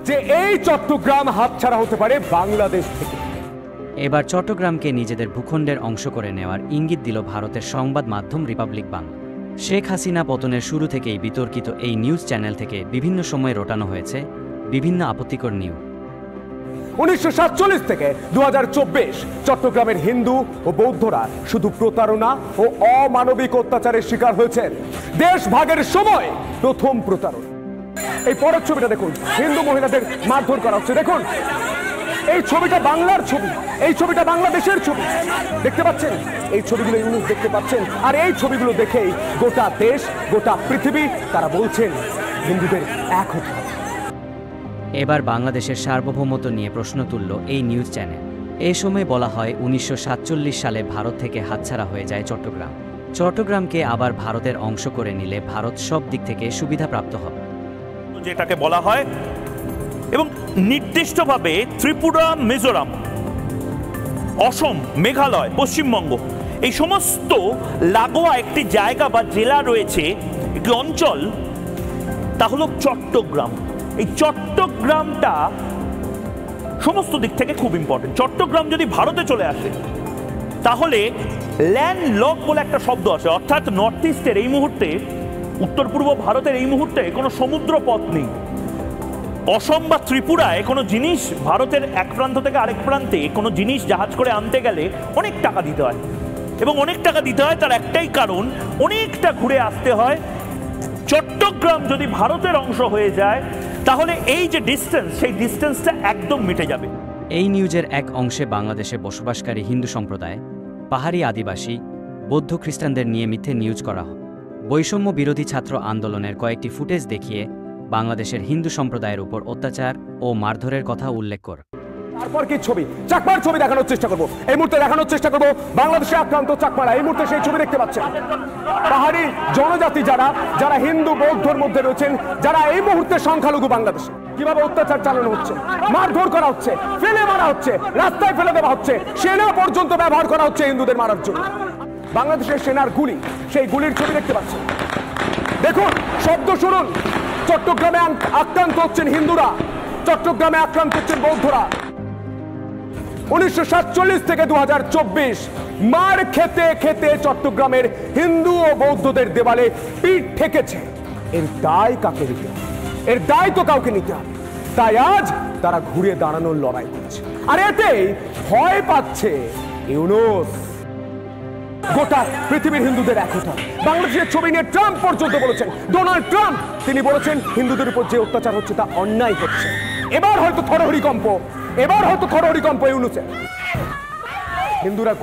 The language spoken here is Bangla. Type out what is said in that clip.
যে এই চট্টগ্রাম হাতছাড়া হতে পারে বাংলাদেশ থেকে। এবার চট্টগ্রামকে নিজেদের ভূখণ্ডের অংশ করে নেওয়ার ইঙ্গিত দিল ভারতের সংবাদ মাধ্যম রিপাবলিক বাংলা। শেখ হাসিনা পতনের শুরু থেকেই বিতর্কিত এই নিউজ চ্যানেল থেকে বিভিন্ন সময় রটানো হয়েছে বিভিন্ন আপত্তিকর নিউজ। 1947 থেকে 2024 চট্টগ্রামের হিন্দু ও বৌদ্ধরা শুধু প্রতারণা ও অমানবিক অত্যাচারের শিকার হয়েছেন। দেশ ভাগের সময় প্রথম প্রতারণা। এই পরের ছবিটা দেখুন, হিন্দু মহিলাদের মারধর করা হচ্ছে। দেখুন, এই ছবিটা বাংলার ছবি, এই ছবিটা বাংলাদেশের ছবি। দেখতে পাচ্ছেন এই ছবিগুলো ইউনুস দেখতে পাচ্ছেন, আর এই ছবিগুলো দেখেই গোটা দেশ, গোটা পৃথিবী তারা বলছেন হিন্দুদের এক হতে হবে। এবার বাংলাদেশের সার্বভৌমত্ব নিয়ে প্রশ্ন তুলল এই নিউজ চ্যানেল। এই সময় বলা হয় 1947 সালে ভারত থেকে হাতছাড়া হয়ে যায় চট্টগ্রাম। চট্টগ্রামকে আবার ভারতের অংশ করে নিলে ভারত সব দিক থেকে সুবিধাপ্রাপ্ত হবে, যেটাকে বলা হয়, এবং নির্দিষ্টভাবে ত্রিপুরা, মিজোরাম, অসম, মেঘালয়, পশ্চিমবঙ্গ এই সমস্ত লাগোয়া একটি জায়গা বা জেলা রয়েছে, একটি অঞ্চল, তা হলো চট্টগ্রাম। এই চট্টগ্রামটা সমস্ত দিক থেকে খুব ইম্পর্টেন্ট। চট্টগ্রাম যদি ভারতে চলে আসে তাহলে ল্যান্ড লক বলে একটা শব্দ আসে, অর্থাৎ নর্থ ইস্টের এই মুহূর্তে, উত্তর পূর্ব ভারতের এই মুহূর্তে কোনো সমুদ্র পথ নেই। অসম বা ত্রিপুরায় কোনো জিনিস ভারতের এক প্রান্ত থেকে আরেক প্রান্তে কোনো জিনিস জাহাজ করে আনতে গেলে অনেক টাকা দিতে হয়, এবং অনেক টাকা দিতে হয় তার একটাই কারণ, অনেকটা ঘুরে আসতে হয়। চট্টগ্রাম যদি ভারতের অংশ হয়ে যায় তাহলে এই যে ডিস্টেন্স, সেই ডিস্টেন্সটা একদম মিটে যাবে। এই নিউজের এক অংশে বাংলাদেশে বসবাসকারী হিন্দু সম্প্রদায়, পাহাড়ি আদিবাসী, বৌদ্ধ খ্রিস্টানদের নিয়ে মিথ্যে নিউজ করা হয়। বৈষম্য বিরোধী ছাত্র আন্দোলনের কয়েকটি ফুটেজ দেখিয়ে বাংলাদেশের হিন্দু সম্প্রদায়ের উপর অত্যাচার ও মারধরের কথা উল্লেখ করে। তারপর কি ছবি, চাকমার ছবি দেখানোর চেষ্টা করবো। এই মুহূর্তে দেখানোর চেষ্টা করবো বাংলাদেশে আক্রান্ত চাকমারা। এই মুহূর্তে সেই ছবি দেখতে পাচ্ছেন। পাহাড়ি জনজাতি যারা হিন্দু বৌদ্ধর মধ্যে রয়েছেন, যারা এই মুহূর্তে সংখ্যালঘু বাংলাদেশে, কিভাবে অত্যাচার চালানো হচ্ছে, মারধর করা হচ্ছে, ফেলে মারা হচ্ছে, রাস্তায় ফেলে দেওয়া হচ্ছে, সেনা পর্যন্ত ব্যবহার করা হচ্ছে হিন্দুদের মারার জন্য। বাংলাদেশের সেনার গুলি, সেই গুলির ছবি দেখতে পাচ্ছেন। দেখুন, শব্দ শুনুন। চট্টগ্রামে আক্রান্ত হচ্ছেন হিন্দুরা, চট্টগ্রামে আক্রান্ত হচ্ছেন বৌদ্ধরা। 1947 থেকে 2024 মার খেতে খেতে চট্টগ্রামের হিন্দু ও বৌদ্ধদের দেওয়ালে পিঠ ঠেকেছে। এর দায় কাকে নিতে হবে? এর দায় তো কাউকে নিতে হবে। তাই আজ তারা ঘুরে দাঁড়ানোর লড়াই করছে, আর এতেই ভয় পাচ্ছে ইউনুস। গোটা পৃথিবীর হিন্দুদের এক হতে হবে। বাংলাদেশের ছবি নিয়ে ট্রাম্প পর্যন্ত বলেছেন, ডোনাল্ড ট্রাম্প, তিনি বলেছেন হিন্দুদের উপর যে অত্যাচার হচ্ছে তা অন্যায় হচ্ছে। এবার হয়তো থরহরিকম্প ইউনুসের। হিন্দুরা